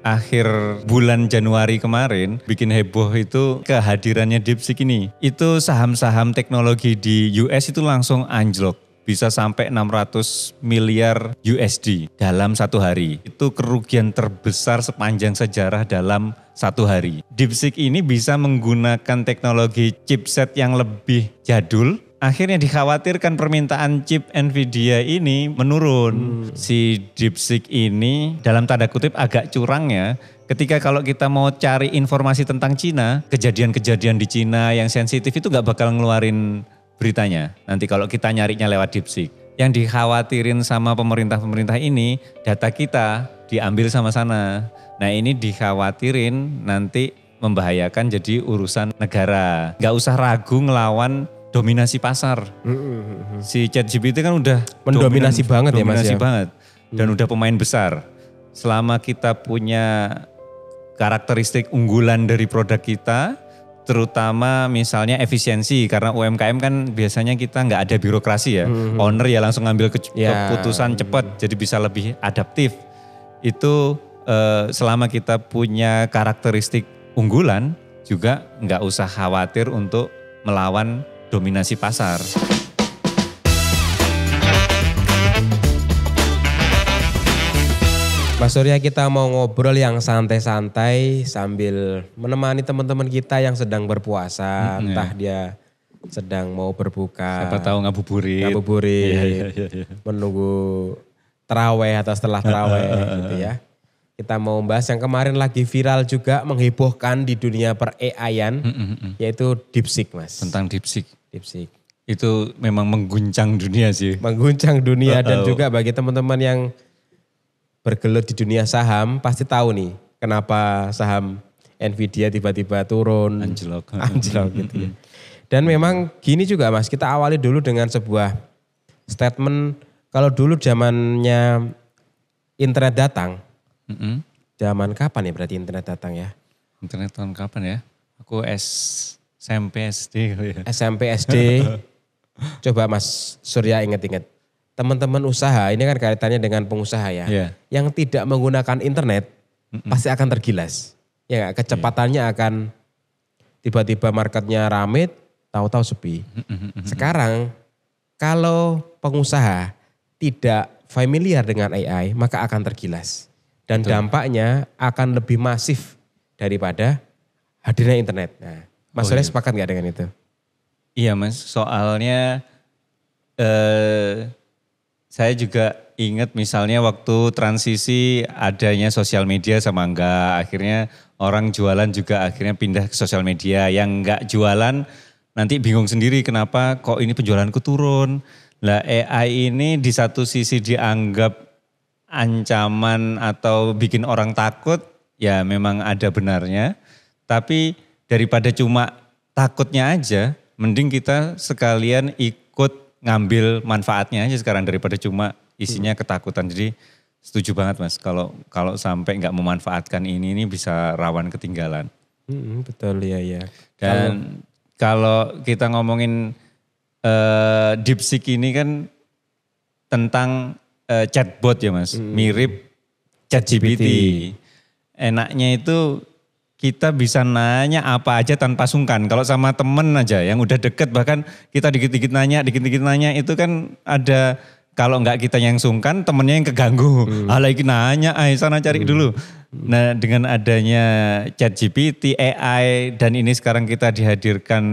akhir bulan Januari kemarin bikin heboh itu kehadirannya DeepSeek ini. Itu saham-saham teknologi di US itu langsung anjlok. Bisa sampai 600 miliar USD dalam satu hari. Itu kerugian terbesar sepanjang sejarah dalam satu hari. DeepSeek ini bisa menggunakan teknologi chipset yang lebih jadul. Akhirnya dikhawatirkan permintaan chip Nvidia ini menurun. Si DeepSeek ini dalam tanda kutip agak curang ya. Ketika kalau kita mau cari informasi tentang Cina, kejadian-kejadian di Cina yang sensitif itu gak bakal ngeluarin beritanya. Nanti kalau kita nyarinya lewat DeepSeek. Yang dikhawatirin sama pemerintah-pemerintah ini, data kita diambil sama sana. Nah ini dikhawatirin nanti membahayakan jadi urusan negara. Gak usah ragu ngelawan dominasi pasar. Si ChatGPT kan udah mendominasi banget ya Mas ya. Dominasi banget. Dan udah pemain besar. Selama kita punya karakteristik unggulan dari produk kita, terutama misalnya efisiensi, karena UMKM kan biasanya kita nggak ada birokrasi ya. Owner ya langsung ngambil keputusan cepat, jadi bisa lebih adaptif. Itu selama kita punya karakteristik unggulan, juga nggak usah khawatir untuk melawan dominasi pasar. Mas Surya, kita mau ngobrol yang santai-santai sambil menemani teman-teman kita yang sedang berpuasa. Entah dia sedang mau berbuka. Siapa tahu ngabuburit. Iya. Menunggu terawih atau setelah terawih gitu ya. Kita mau bahas yang kemarin lagi viral juga menghebohkan di dunia per AI-an, yaitu DeepSeek Mas. Tentang DeepSeek. Itu memang mengguncang dunia sih. Mengguncang dunia dan juga bagi teman-teman yang bergelut di dunia saham pasti tahu nih kenapa saham Nvidia tiba-tiba turun. Anjlok gitu ya. Dan memang gini juga Mas, kita awali dulu dengan sebuah statement kalau dulu zamannya internet datang. Zaman kapan ya berarti internet datang ya? Internet tahun kapan ya? Aku SMP SD kali ya. SMP SD. Coba Mas Surya ingat-ingat. Teman-teman usaha, ini kan kaitannya dengan pengusaha ya. Yeah. Yang tidak menggunakan internet pasti akan tergilas. Ya gak? Kecepatannya akan tiba-tiba marketnya rame, tahu-tahu sepi. Sekarang kalau pengusaha tidak familiar dengan AI, maka akan tergilas. Dan dampaknya akan lebih masif daripada hadirnya internet. Nah, Mas Surya sepakat gak dengan itu? Iya Mas, soalnya saya juga ingat misalnya waktu transisi adanya sosial media sama enggak. Akhirnya orang jualan juga akhirnya pindah ke sosial media. Yang enggak jualan nanti bingung sendiri kenapa kok ini penjualanku turun. Lah AI ini di satu sisi dianggap ancaman atau bikin orang takut, ya memang ada benarnya. Tapi daripada cuma takutnya aja, mending kita sekalian ikut ngambil manfaatnya aja sekarang daripada cuma isinya ketakutan. Jadi setuju banget Mas, kalau sampai nggak memanfaatkan ini bisa rawan ketinggalan. Betul ya. Dan kalau kita ngomongin DeepSeek ini kan tentang chatbot ya Mas, mirip ChatGPT. Enaknya itu kita bisa nanya apa aja tanpa sungkan. Kalau sama temen aja yang udah deket, bahkan kita dikit-dikit nanya itu kan ada, kalau nggak kita yang sungkan temennya yang keganggu. Lagi nanya, sana cari dulu. Nah dengan adanya ChatGPT, AI dan ini sekarang kita dihadirkan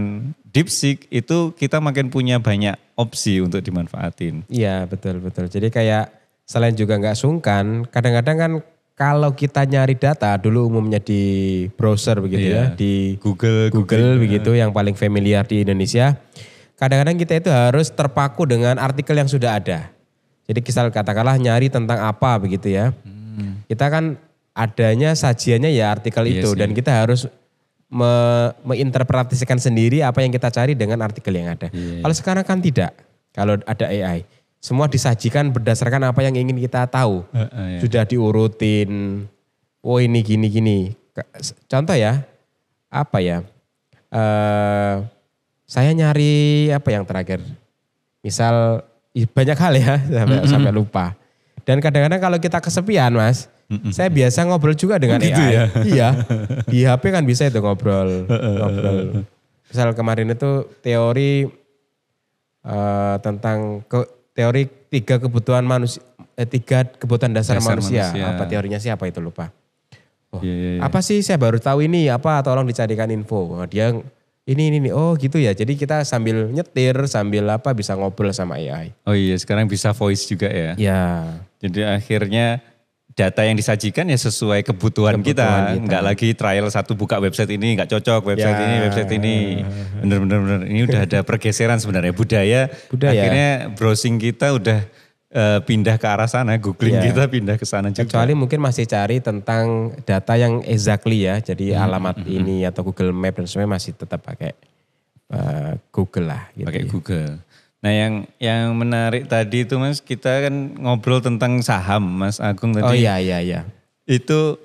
DeepSeek, itu kita makin punya banyak opsi untuk dimanfaatin. Iya betul. Jadi kayak selain juga nggak sungkan, kadang-kadang kan kalau kita nyari data dulu umumnya di browser begitu ya, di Google begitu yang paling familiar di Indonesia. Kadang-kadang kita itu harus terpaku dengan artikel yang sudah ada. Jadi katakanlah nyari tentang apa begitu ya. Kita kan adanya sajiannya ya artikel itu dan kita harus menginterpretasikan sendiri apa yang kita cari dengan artikel yang ada. Kalau sekarang kan tidak, kalau ada AI. Semua disajikan berdasarkan apa yang ingin kita tahu. Sudah diurutin, ini gini. Contoh ya, saya nyari apa yang terakhir. Misal banyak hal ya sampai lupa. Dan kadang-kadang kalau kita kesepian Mas, Saya biasa ngobrol juga dengan gitu AI. ya? Iya, di HP kan bisa itu ngobrol. Misal kemarin itu teori tentang teori tiga kebutuhan manusia, tiga kebutuhan dasar manusia. Apa teorinya siapa itu lupa. Apa sih saya baru tahu ini apa, tolong dicarikan info. Dia ini oh gitu ya. Jadi kita sambil nyetir sambil bisa ngobrol sama AI. Oh iya, sekarang bisa voice juga ya. Ya. Jadi akhirnya data yang disajikan ya sesuai kebutuhan kita. Enggak lagi trial satu buka website ini enggak cocok, website ini. Bener. Ini udah ada pergeseran sebenarnya budaya. Akhirnya browsing kita udah pindah ke arah sana, googling kita pindah ke sana juga. Kecuali mungkin masih cari tentang data yang exactly ya, jadi alamat ini atau Google Map dan semuanya masih tetap pakai Google lah. Gitu pakai Google. Nah yang menarik tadi itu Mas, kita kan ngobrol tentang saham Mas Agung tadi. Oh iya. Itu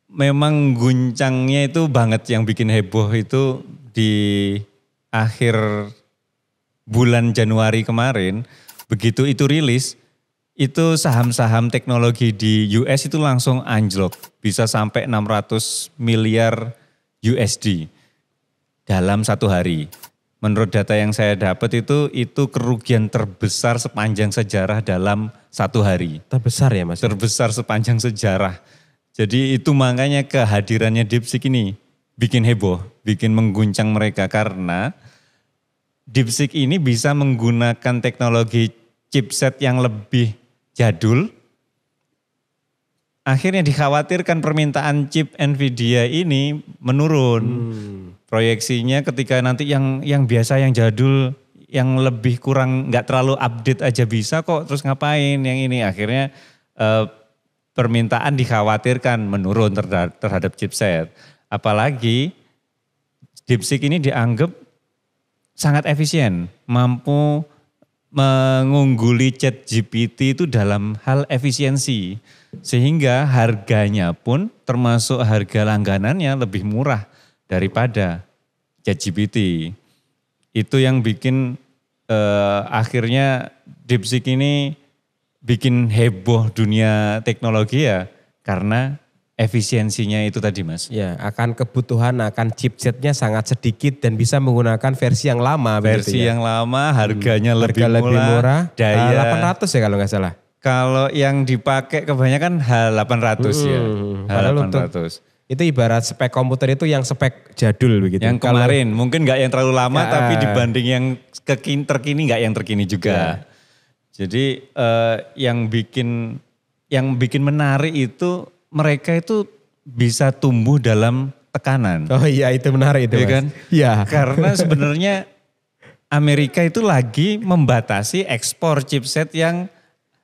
memang guncangnya itu banget, yang bikin heboh itu di akhir bulan Januari kemarin, begitu itu rilis, itu saham-saham teknologi di US itu langsung anjlok. Bisa sampai 600 miliar USD dalam satu hari. Menurut data yang saya dapat itu kerugian terbesar sepanjang sejarah dalam satu hari. Terbesar ya Mas? Terbesar sepanjang sejarah. Jadi itu makanya kehadirannya DeepSeek ini bikin heboh, bikin mengguncang mereka. Karena DeepSeek ini bisa menggunakan teknologi chipset yang lebih jadul, akhirnya dikhawatirkan permintaan chip Nvidia ini menurun. Proyeksinya ketika nanti yang biasa, yang jadul, yang lebih kurang nggak terlalu update aja bisa kok, terus ngapain yang ini. Akhirnya permintaan dikhawatirkan menurun terhadap chipset. Apalagi DeepSeek ini dianggap sangat efisien, mampu mengungguli ChatGPT itu dalam hal efisiensi. Sehingga harganya pun termasuk harga langganannya lebih murah daripada ChatGPT. Itu yang bikin akhirnya DeepSeek ini bikin heboh dunia teknologi ya, karena efisiensinya itu tadi Mas. Ya, kebutuhan akan chipsetnya sangat sedikit dan bisa menggunakan versi yang lama. Versi yang lama, harganya lebih murah. Daya 800 ya kalau nggak salah. Kalau yang dipakai kebanyakan H800 ya. H800. Itu ibarat spek komputer itu yang spek jadul begitu. Yang kemarin mungkin nggak yang terlalu lama, tapi dibanding yang terkini nggak yang terkini juga. Jadi yang bikin menarik itu, mereka itu bisa tumbuh dalam tekanan. Oh iya, itu menarik itu ya Mas. Kan? Iya. Karena sebenarnya Amerika itu lagi membatasi ekspor chipset yang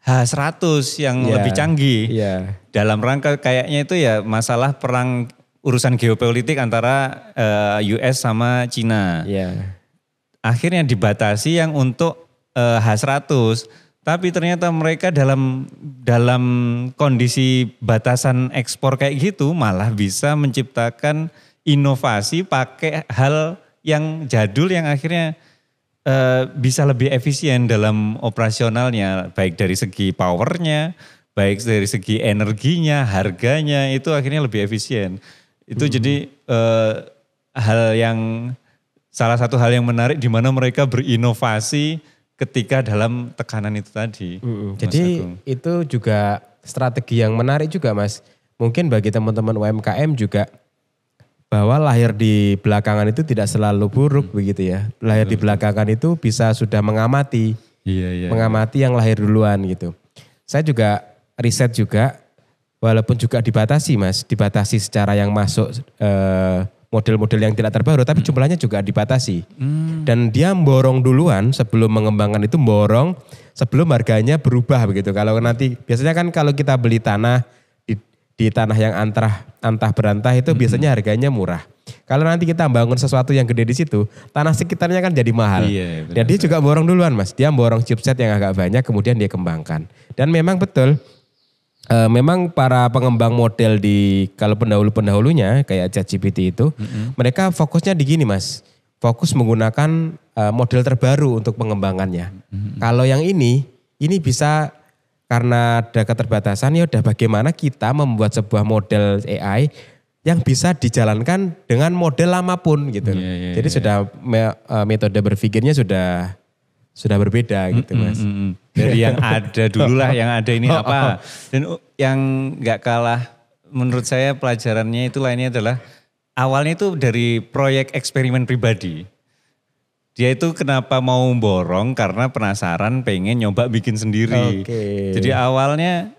H100 yang lebih canggih. Iya. Dalam rangka kayaknya itu ya masalah perang, urusan geopolitik antara US sama Cina. Iya. Akhirnya dibatasi yang untuk H100. Tapi ternyata mereka dalam kondisi batasan ekspor kayak gitu malah bisa menciptakan inovasi pakai hal yang jadul yang akhirnya bisa lebih efisien dalam operasionalnya. Baik dari segi powernya, baik dari segi energinya, harganya itu akhirnya lebih efisien. Itu jadi salah satu hal yang menarik di mana mereka berinovasi ketika dalam tekanan itu tadi. Jadi Agung, itu juga strategi yang menarik juga Mas. Mungkin bagi teman-teman UMKM juga, bahwa lahir di belakangan itu tidak selalu buruk begitu ya. Lahir di belakangan itu bisa sudah mengamati. Mengamati yang lahir duluan gitu. Saya juga riset juga, walaupun juga dibatasi Mas. Dibatasi secara yang masuk model-model yang tidak terbaru, tapi jumlahnya juga dibatasi. Dan dia borong duluan sebelum mengembangkan itu, borong sebelum harganya berubah begitu. Kalau nanti, biasanya kan kalau kita beli tanah di tanah yang antah berantah itu biasanya harganya murah. Kalau nanti kita bangun sesuatu yang gede di situ, tanah sekitarnya kan jadi mahal. Dan dia juga borong duluan Mas, dia borong chipset yang agak banyak kemudian dia kembangkan. Dan memang betul, memang para pengembang model kalau pendahulu-pendahulunya kayak ChatGPT itu, mereka fokusnya di gini Mas, fokus menggunakan model terbaru untuk pengembangannya. Kalau yang ini bisa karena ada keterbatasan ya udah bagaimana kita membuat sebuah model AI yang bisa dijalankan dengan model lama pun gitu. Jadi sudah metode berpikirnya sudah berbeda gitu Mas. Dari yang ada dulu lah, yang ada ini apa. Dan yang gak kalah menurut saya pelajarannya itu lainnya adalah awalnya itu dari proyek eksperimen pribadi. Dia itu kenapa mau borong karena penasaran pengen nyoba bikin sendiri. Jadi awalnya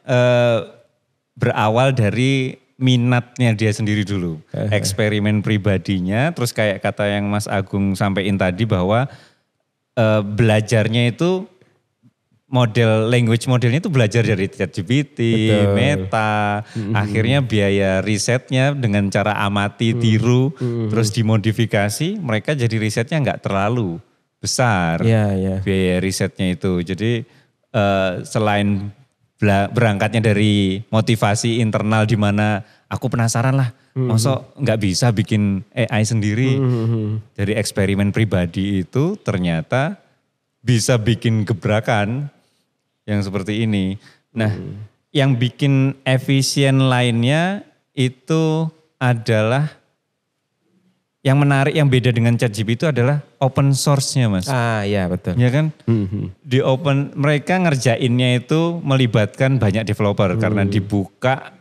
berawal dari minatnya dia sendiri dulu. Eksperimen pribadinya, terus kayak kata yang Mas Agung sampaikan tadi bahwa belajarnya itu language modelnya itu belajar dari ChatGPT, Meta, akhirnya biaya risetnya dengan cara amati, tiru, terus dimodifikasi, mereka jadi risetnya nggak terlalu besar biaya risetnya itu. Jadi selain berangkatnya dari motivasi internal di mana aku penasaran lah, masa nggak bisa bikin AI sendiri, dari eksperimen pribadi itu ternyata bisa bikin gebrakan yang seperti ini. Nah, yang bikin efisien lainnya itu adalah yang menarik, yang beda dengan ChatGPT itu adalah open source-nya Mas. Iya betul. Ya kan? Mereka ngerjainnya itu melibatkan banyak developer karena dibuka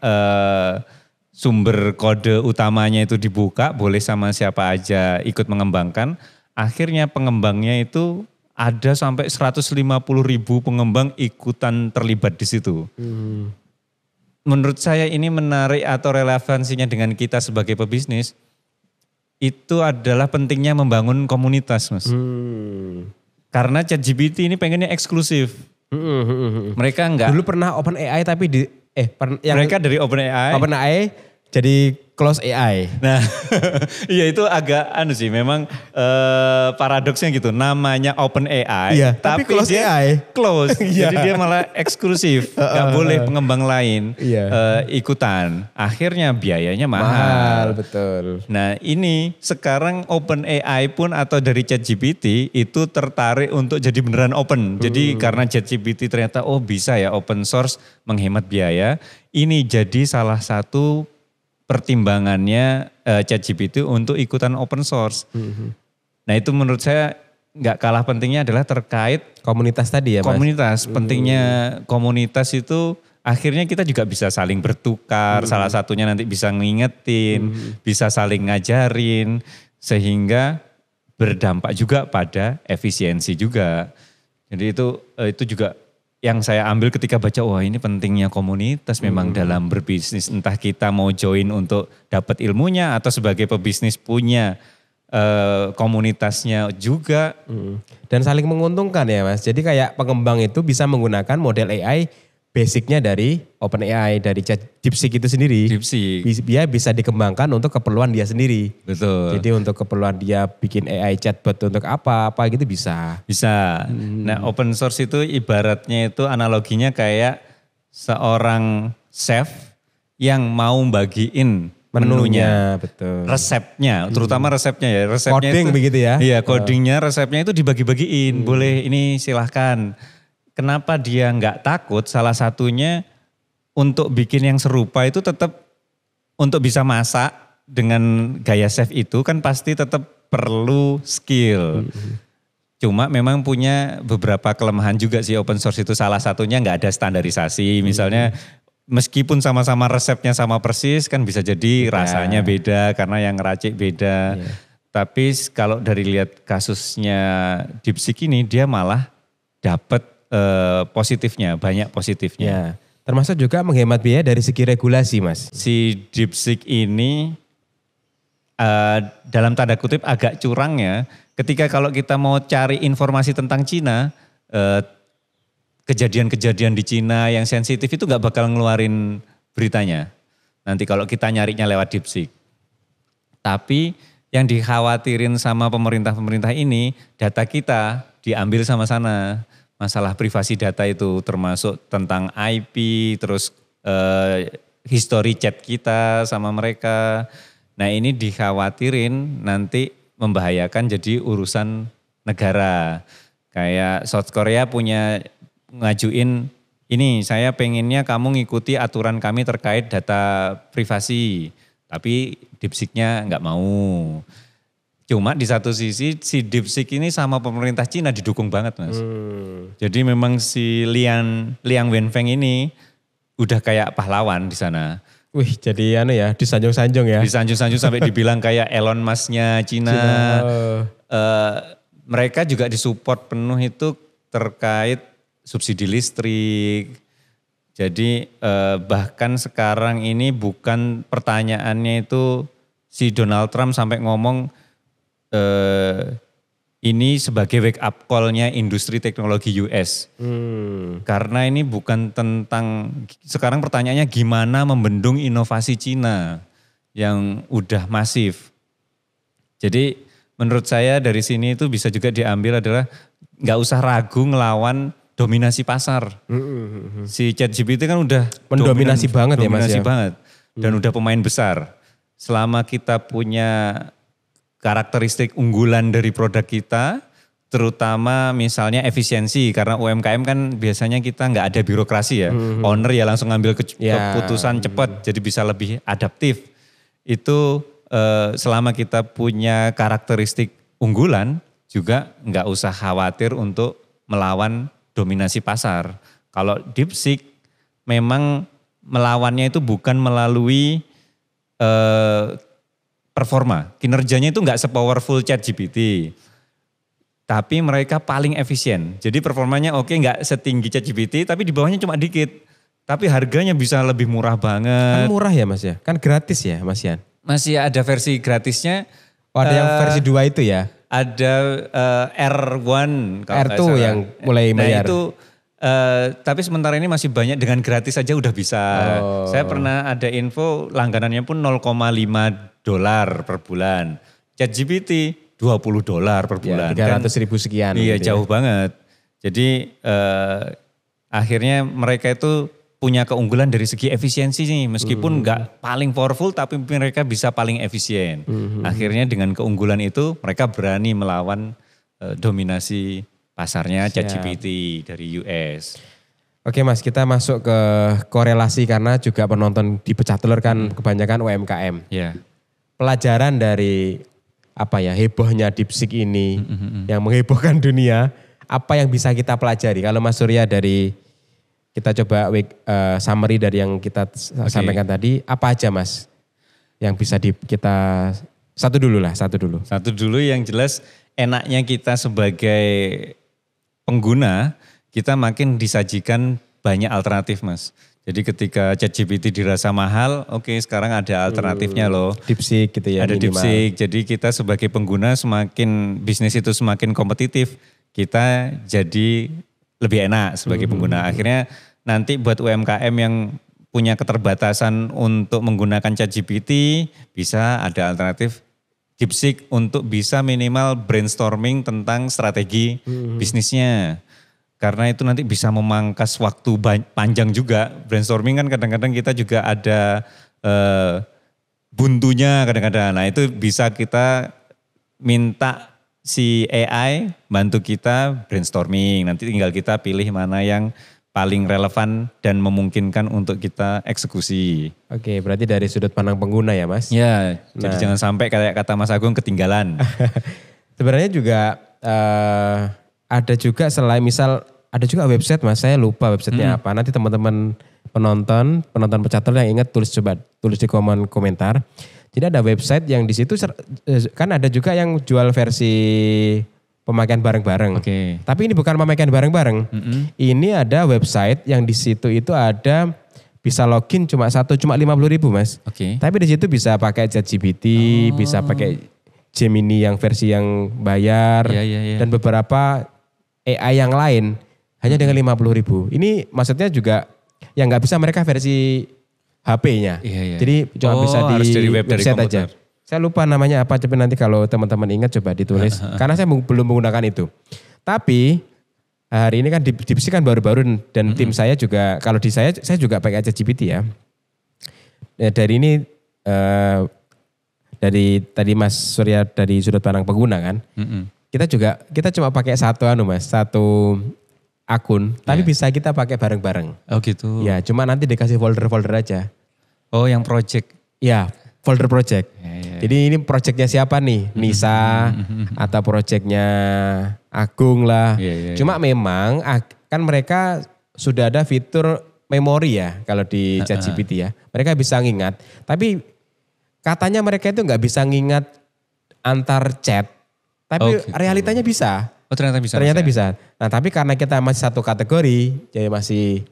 sumber kode utamanya itu dibuka, boleh sama siapa aja ikut mengembangkan. Akhirnya pengembangnya itu ada sampai 150.000 pengembang ikutan terlibat di situ. Menurut saya ini menarik atau relevansinya dengan kita sebagai pebisnis, itu adalah pentingnya membangun komunitas Mas. Karena ChatGPT ini pengennya eksklusif. Mereka enggak. Dulu pernah OpenAI tapi mereka dari OpenAI jadi close AI. Nah, iya itu agak sih memang paradoksnya gitu. Namanya OpenAI, tapi close AI. Close. Jadi dia malah eksklusif, gak boleh pengembang lain ikutan. Akhirnya biayanya mahal. Betul. Nah ini sekarang OpenAI pun atau dari ChatGPT itu tertarik untuk jadi beneran open. Jadi karena ChatGPT ternyata bisa ya open source menghemat biaya. Ini jadi salah satu pertimbangannya ChatGPT untuk ikutan open source. Nah itu menurut saya nggak kalah pentingnya adalah terkait komunitas tadi ya Mas? Komunitas, pentingnya komunitas itu akhirnya kita juga bisa saling bertukar, salah satunya nanti bisa ngingetin, bisa saling ngajarin, sehingga berdampak juga pada efisiensi juga. Jadi itu juga yang saya ambil ketika baca, wah ini pentingnya komunitas memang dalam berbisnis. Entah kita mau join untuk dapat ilmunya atau sebagai pebisnis punya komunitasnya juga. Dan saling menguntungkan ya Mas. Jadi kayak pengembang itu bisa menggunakan model AI basicnya dari OpenAI, dari DeepSeek itu sendiri. Dia bisa dikembangkan untuk keperluan dia sendiri. Betul. Jadi untuk keperluan dia bikin AI chatbot untuk apa gitu bisa. Bisa. Nah open source itu ibaratnya itu analoginya kayak seorang chef yang mau bagiin menunya, betul. Resepnya, terutama resepnya ya. Resepnya coding itu, begitu ya? Iya codingnya, resepnya itu dibagi-bagiin. Boleh ini silahkan. Kenapa dia nggak takut? Salah satunya untuk bikin yang serupa itu tetap untuk bisa masak dengan gaya chef itu kan pasti tetap perlu skill. Cuma memang punya beberapa kelemahan juga sih open source itu. Salah satunya nggak ada standarisasi. Misalnya meskipun sama-sama resepnya sama persis kan bisa jadi rasanya beda karena yang ngeracik beda. Tapi kalau dari lihat kasusnya DeepSeek ini dia malah dapat positifnya, banyak positifnya. Ya, termasuk juga menghemat biaya dari segi regulasi Mas. Si DeepSeek ini dalam tanda kutip agak curangnya ketika kalau kita mau cari informasi tentang Cina, kejadian-kejadian di Cina yang sensitif itu gak bakal ngeluarin beritanya. Nanti kalau kita nyarinya lewat DeepSeek. Tapi yang dikhawatirin sama pemerintah-pemerintah ini, data kita diambil sama sana. Masalah privasi data itu termasuk tentang IP, terus history chat kita sama mereka. Nah ini dikhawatirin nanti membahayakan jadi urusan negara. Kayak South Korea punya ngajuin ini saya pengennya kamu ngikuti aturan kami terkait data privasi. Tapi DeepSeek-nya nggak mau. Cuma di satu sisi si DeepSeek ini sama pemerintah Cina didukung banget Mas. Jadi memang si Liang Wenfeng ini udah kayak pahlawan di sana. Wih, jadi disanjung-sanjung ya. Disanjung-sanjung sampai dibilang kayak Elon Musk-nya Cina. Mereka juga disupport penuh itu terkait subsidi listrik. Jadi bahkan sekarang ini bukan pertanyaannya itu si Donald Trump sampai ngomong ini sebagai wake up call-nya industri teknologi US. Karena ini bukan tentang, sekarang pertanyaannya gimana membendung inovasi Cina yang udah masif. Jadi menurut saya dari sini itu bisa juga diambil adalah nggak usah ragu ngelawan dominasi pasar. Si ChatGPT kan udah mendominasi banget ya Mas ya. Dominasi banget dan udah pemain besar. Selama kita punya karakteristik unggulan dari produk kita, terutama misalnya efisiensi, karena UMKM kan biasanya kita nggak ada birokrasi ya, owner ya langsung ngambil keputusan cepat, jadi bisa lebih adaptif. Itu selama kita punya karakteristik unggulan, juga nggak usah khawatir untuk melawan dominasi pasar. Kalau DeepSeek memang melawannya itu bukan melalui performa, kinerjanya itu nggak sepowerful ChatGPT, tapi mereka paling efisien. Jadi performanya oke, nggak setinggi ChatGPT, tapi di bawahnya cuma dikit. Tapi harganya bisa lebih murah banget. Kan murah ya Mas ya, kan gratis ya Mas Yan. Masih ada versi gratisnya. Oh, ada yang versi 2 itu ya? Ada R1. R2 yang mulai bayar. Nah itu, tapi sementara ini masih banyak dengan gratis saja udah bisa. Saya pernah ada info langganannya pun $0,5 per bulan. ChatGPT $20 per bulan. 300.000 sekian. Iya gitu jauh banget. Jadi akhirnya mereka itu punya keunggulan dari segi efisiensi nih. Meskipun nggak paling powerful tapi mereka bisa paling efisien. Akhirnya dengan keunggulan itu mereka berani melawan dominasi pasarnya ChatGPT dari US. Oke Mas, kita masuk ke korelasi karena juga penonton di Pecah Telur kan kebanyakan UMKM. Ya. Pelajaran dari hebohnya DeepSeek ini yang menghebohkan dunia, apa yang bisa kita pelajari? Kalau Mas Surya dari kita coba summary dari yang kita sampaikan tadi, apa aja Mas yang bisa kita satu dulu. Satu dulu yang jelas enaknya kita sebagai pengguna, kita makin disajikan banyak alternatif Mas. Jadi ketika ChatGPT dirasa mahal, oke sekarang ada alternatifnya loh. DeepSeek gitu ya. Ada DeepSeek, jadi kita sebagai pengguna semakin bisnis itu semakin kompetitif, kita jadi lebih enak sebagai pengguna. Akhirnya nanti buat UMKM yang punya keterbatasan untuk menggunakan ChatGPT, bisa ada alternatif DeepSeek untuk bisa minimal brainstorming tentang strategi bisnisnya. Karena itu nanti bisa memangkas waktu panjang juga. Brainstorming kan kadang-kadang kita juga ada buntunya kadang-kadang. Nah itu bisa kita minta si AI bantu kita brainstorming. Nanti tinggal kita pilih mana yang paling relevan dan memungkinkan untuk kita eksekusi. Oke, berarti dari sudut pandang pengguna ya Mas? Ya, jadi jangan sampai kayak kata Mas Agung ketinggalan. Sebenarnya juga ada juga selain misal ada juga website Mas, saya lupa websitenya apa. Nanti teman-teman penonton Pecah Telur yang ingat tulis di kolom komentar. Jadi ada website yang di situ kan ada juga yang jual versi pemakaian bareng-bareng. Tapi ini bukan pemakaian bareng-bareng. Ini ada website yang di situ itu ada bisa login cuma 50.000 Mas. Tapi di situ bisa pakai ChatGPT, bisa pakai Gemini yang versi yang bayar dan beberapa AI yang lain hanya dengan 50.000. Ini maksudnya juga yang nggak bisa mereka versi HP-nya. Jadi cuma bisa di website aja. Saya lupa namanya apa, tapi nanti kalau teman-teman ingat coba ditulis. Karena saya belum menggunakan itu. Tapi hari ini kan DeepSeek kan baru-baru dan tim saya juga, kalau di saya juga pakai ChatGPT ya. Dari ini dari tadi Mas Surya dari sudut pandang pengguna kan. Kita cuma pakai satu akun, tapi bisa kita pakai bareng-bareng. Oh gitu. Ya, cuma nanti dikasih folder-folder aja. Oh yang project. Ya, folder project. Ya. Jadi ini projectnya siapa nih? Nisa atau projectnya Agung lah. Ya. Cuma memang kan mereka sudah ada fitur memori ya kalau di ChatGPT ya. Mereka bisa ngingat. Tapi katanya mereka itu nggak bisa ngingat antar chat. Tapi realitanya bisa. Oh ternyata bisa. Ternyata bisa. Nah tapi karena kita masih satu kategori, jadi masih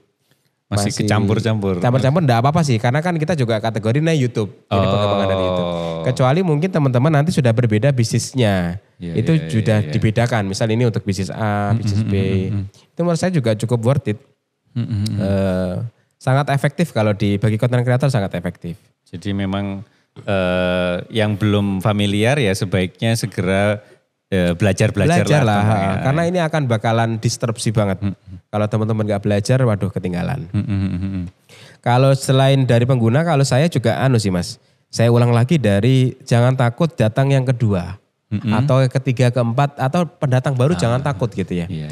kecampur-campur. Campur-campur enggak apa-apa sih, karena kan kita juga kategori YouTube. Jadi pengembangan dari itu. Kecuali mungkin teman-teman nanti sudah berbeda bisnisnya. Itu sudah dibedakan. Misal ini untuk bisnis A, bisnis B. Itu menurut saya juga cukup worth it. Sangat efektif kalau bagi content creator sangat efektif. Jadi memang yang belum familiar ya sebaiknya segera belajar lah. Ya. Karena ini akan bakalan disrupsi banget. Kalau teman-teman gak belajar, waduh ketinggalan. Kalau selain dari pengguna, kalau saya juga sih Mas. Saya ulang lagi dari jangan takut datang yang kedua. Atau ketiga, keempat, atau pendatang baru jangan takut gitu ya. Iya.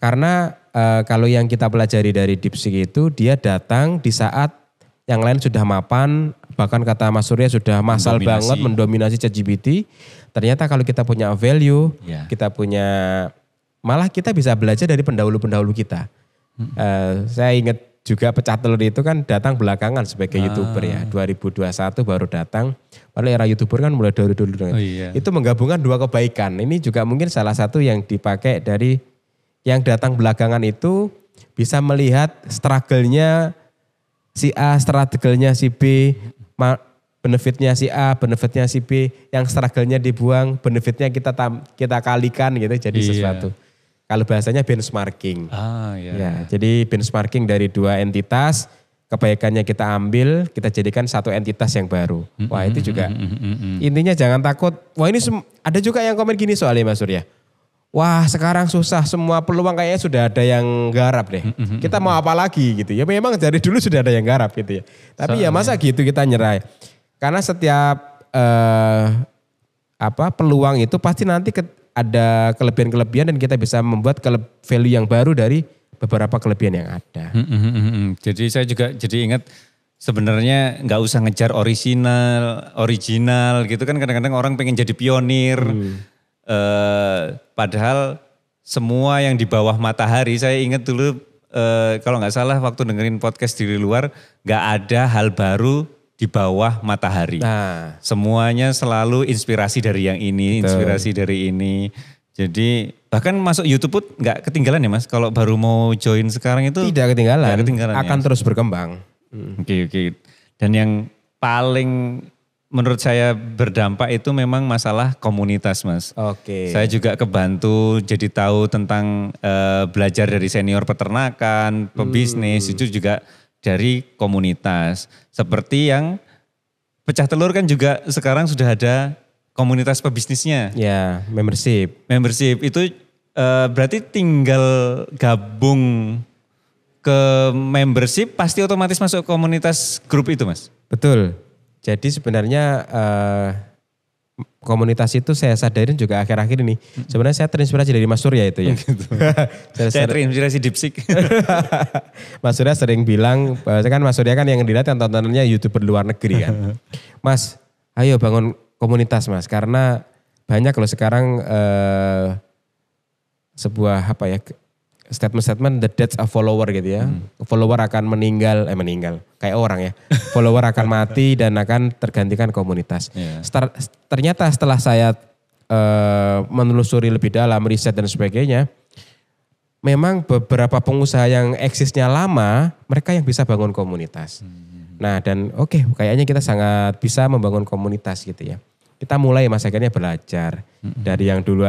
Karena kalau yang kita pelajari dari DeepSeek itu, dia datang di saat yang lain sudah mapan, bahkan kata Mas Surya sudah massal banget mendominasi ChatGPT. Ternyata kalau kita punya value, kita punya, malah kita bisa belajar dari pendahulu-pendahulu kita. Saya ingat juga Pecah Telur itu kan datang belakangan sebagai YouTuber ya. 2021 baru datang. Padahal era YouTuber kan mulai dari dulu. Itu menggabungkan dua kebaikan. Ini juga mungkin salah satu yang dipakai dari yang datang belakangan itu bisa melihat struggle-nya si A, struggle-nya si B, benefitnya si A, benefitnya si B, yang struggle-nya dibuang, benefitnya kita kalikan gitu jadi sesuatu. Kalau bahasanya benchmarking. Ya, jadi benchmarking dari dua entitas, kebaikannya kita ambil, kita jadikan satu entitas yang baru. Wah itu juga intinya jangan takut. Wah ini ada juga yang komen gini soalnya Mas Surya. Wah sekarang susah, semua peluang kayaknya sudah ada yang garap deh. Kita mau apa lagi gitu ya. Memang dari dulu sudah ada yang garap gitu ya. Tapi ya masa gitu kita nyerah. Karena setiap peluang itu pasti nanti ada kelebihan-kelebihan dan kita bisa membuat value yang baru dari beberapa kelebihan yang ada. Jadi saya juga jadi ingat sebenarnya nggak usah ngejar original gitu kan, kadang-kadang orang pengen jadi pionir. Padahal semua yang di bawah matahari, saya ingat dulu kalau nggak salah waktu dengerin podcast dari luar, nggak ada hal baru di bawah matahari. Nah. Semuanya selalu inspirasi dari yang ini, inspirasi dari ini. Jadi bahkan masuk YouTube pun nggak ketinggalan ya Mas, kalau baru mau join sekarang itu. Tidak ketinggalan, akan ya. Terus berkembang. Oke. Dan yang paling menurut saya berdampak itu memang masalah komunitas Mas. Oke. Saya juga kebantu jadi tahu tentang belajar dari senior peternakan, pebisnis, itu juga dari komunitas. Seperti yang Pecah Telur kan juga sekarang sudah ada komunitas pebisnisnya. Ya, membership. Membership itu berarti tinggal gabung ke membership pasti otomatis masuk komunitas grup itu Mas? Betul. Jadi sebenarnya komunitas itu saya sadarin juga akhir-akhir ini. Sebenarnya saya terinspirasi dari Mas Surya itu ya. Gitu. saya terinspirasi DeepSeek. Mas Surya sering bilang, kan Mas Surya kan yang dilihat yang tontonannya YouTuber luar negeri kan. Mas, ayo bangun komunitas Mas. Karena banyak loh sekarang sebuah statement the death of follower gitu ya. Follower akan meninggal kayak orang ya. Follower akan mati dan akan tergantikan komunitas. Ternyata setelah saya menelusuri lebih dalam, riset dan sebagainya, memang beberapa pengusaha yang eksisnya lama, mereka yang bisa bangun komunitas. Nah dan kayaknya kita sangat bisa membangun komunitas gitu ya. Kita mulai akhirnya belajar dari yang dulu.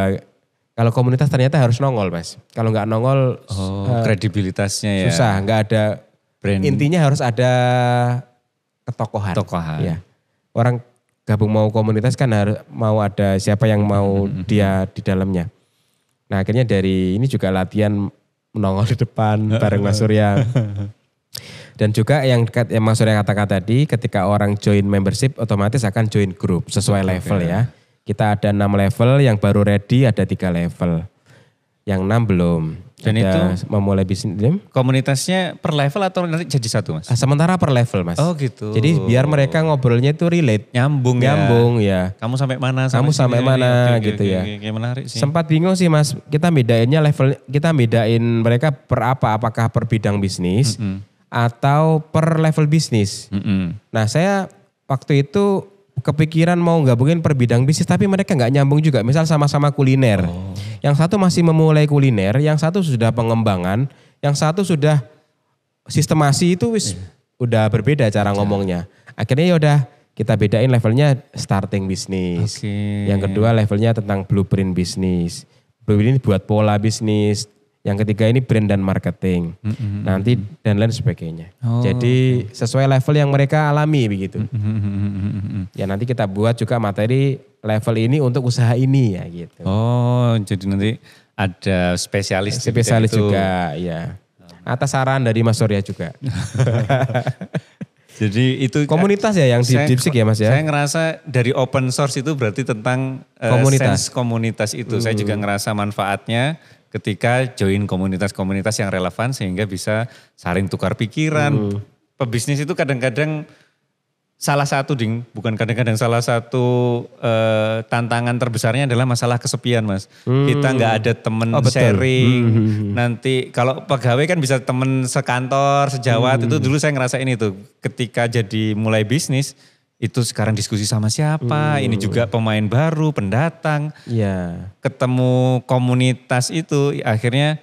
Kalau komunitas ternyata harus nongol Mas. Kalau nggak nongol kredibilitasnya ya. Susah, nggak ada brand. Intinya harus ada ketokohan. Ya. Orang gabung mau komunitas kan harus mau ada siapa yang mau dia di dalamnya. Nah akhirnya dari ini juga latihan menongol di depan bareng Mas Surya. Dan juga yang Mas Surya katakan tadi, ketika orang join membership otomatis akan join grup sesuai level ya. Kita ada 6 level, yang baru ready ada 3 level. yang 6 belum. Dan ada itu memulai bisnis. komunitasnya per level atau nanti jadi satu, Mas? Sementara per level, Mas. Oh gitu. Jadi biar mereka ngobrolnya itu relate. Nyambung ya. Kamu sampai mana? Kamu sampai mana gitu ya. Oke, menarik sih. Sempat bingung sih, Mas. Kita bedain mereka per apa? Apakah per bidang bisnis atau per level bisnis? Nah, saya waktu itu kepikiran mau gabungin per bidang bisnis tapi mereka nggak nyambung juga. Misal sama-sama kuliner. Yang satu masih memulai kuliner, yang satu sudah pengembangan, yang satu sudah sistemasi itu udah berbeda cara ngomongnya. Akhirnya ya udah kita bedain levelnya starting bisnis. Yang kedua levelnya tentang blueprint bisnis. Blueprint ini buat pola bisnis. Yang ketiga ini brand dan marketing. Nanti dan lain sebagainya. Jadi sesuai level yang mereka alami begitu. Ya nanti kita buat juga materi level ini untuk usaha ini ya gitu. Oh, jadi nanti ada spesialis juga ya. Atas saran dari Mas Surya juga. Jadi itu komunitas ya yang di Deepseek ya Mas ya. Saya ngerasa dari open source itu berarti tentang komunitas itu. Saya juga ngerasa manfaatnya ketika join komunitas-komunitas yang relevan sehingga bisa saling tukar pikiran. Pebisnis itu kadang-kadang salah satu tantangan terbesarnya adalah masalah kesepian, Mas. Kita nggak ada temen sharing. Nanti kalau pegawai kan bisa temen sekantor, sejawat. Itu dulu saya ngerasain itu. Ketika jadi mulai bisnis, itu sekarang diskusi sama siapa, ini juga pemain baru, pendatang. Ketemu komunitas itu akhirnya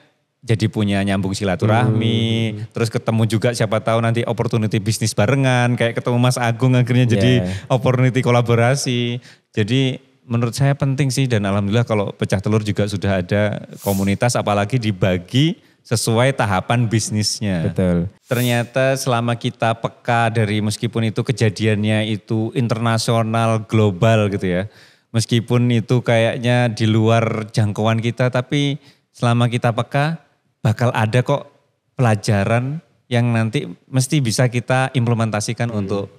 jadi punya nyambung silaturahmi, terus ketemu juga siapa tahu nanti opportunity bisnis barengan, kayak ketemu Mas Agung akhirnya jadi opportunity kolaborasi. Jadi menurut saya penting sih dan alhamdulillah kalau Pecah Telur juga sudah ada komunitas apalagi dibagi sesuai tahapan bisnisnya. Betul. Ternyata selama kita peka dari meskipun itu kejadiannya itu internasional, global gitu ya. Meskipun itu kayaknya di luar jangkauan kita tapi selama kita peka bakal ada kok pelajaran yang nanti mesti bisa kita implementasikan untuk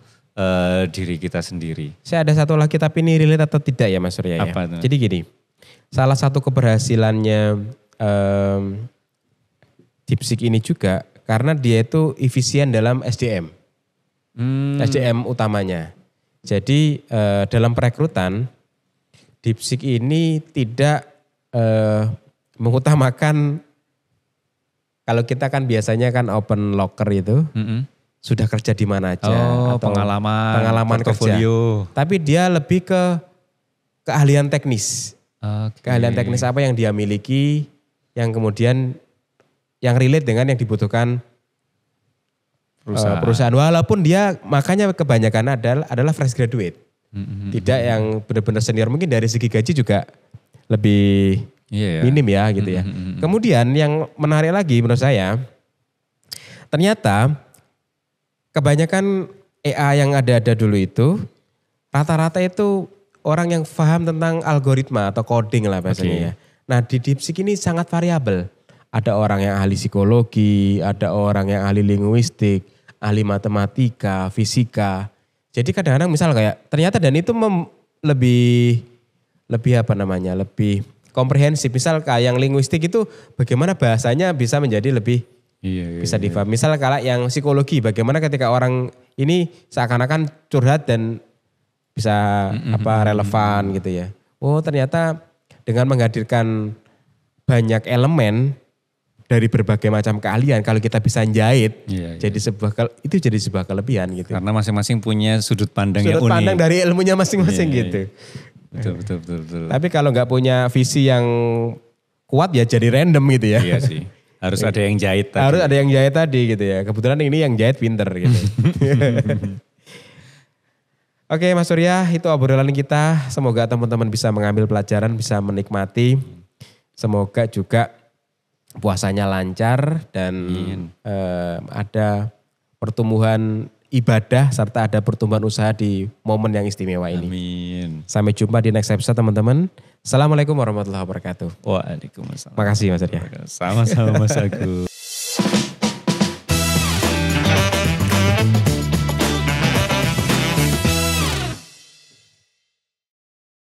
diri kita sendiri. Saya ada satu lagi tapi ini relate atau tidak ya Mas Surya ya. Apa itu? Jadi gini, salah satu keberhasilannya Deepseek ini juga karena dia itu efisien dalam SDM. SDM utamanya. Jadi dalam perekrutan Deepseek ini tidak mengutamakan, kalau kita kan biasanya kan open locker itu sudah kerja di mana aja atau pengalaman portfolio. Kerja. Tapi dia lebih ke keahlian teknis. Keahlian teknis apa yang dia miliki yang kemudian yang relate dengan yang dibutuhkan perusahaan. Walaupun dia makanya kebanyakan adalah fresh graduate. Tidak yang benar-benar senior, mungkin dari segi gaji juga lebih minim ya gitu ya. Kemudian yang menarik lagi menurut saya, ternyata kebanyakan EA yang ada dulu itu rata-rata itu orang yang paham tentang algoritma atau coding lah bahasanya ya. Nah di Deepseek ini sangat variabel. Ada orang yang ahli psikologi, ada orang yang ahli linguistik, ahli matematika, fisika. Jadi kadang-kadang misal kayak ternyata dan itu lebih komprehensif. Misal kayak yang linguistik itu bagaimana bahasanya bisa menjadi lebih bisa difahami. Misal kalau yang psikologi bagaimana ketika orang ini seakan-akan curhat dan bisa relevan gitu ya. Oh ternyata dengan menghadirkan banyak elemen dari berbagai macam keahlian kalau kita bisa jahit jadi sebuah kelebihan gitu. Karena masing-masing punya sudut pandang yang unik. Sudut pandang dari ilmunya masing-masing gitu. Betul. Tapi kalau nggak punya visi yang kuat ya jadi random gitu ya. Iya sih. Harus ada yang jahit tadi. Harus ada yang jahit tadi gitu ya. Kebetulan ini yang jahit pinter gitu. Oke Mas Surya, itu obrolan kita. Semoga teman-teman bisa mengambil pelajaran, bisa menikmati. Semoga juga puasanya lancar dan ada pertumbuhan ibadah serta ada pertumbuhan usaha di momen yang istimewa ini. Amin. Sampai jumpa di next episode teman-teman. Assalamualaikum warahmatullahi wabarakatuh. Waalaikumsalam. Makasih Mas Surya. Sama-sama Mas Agus.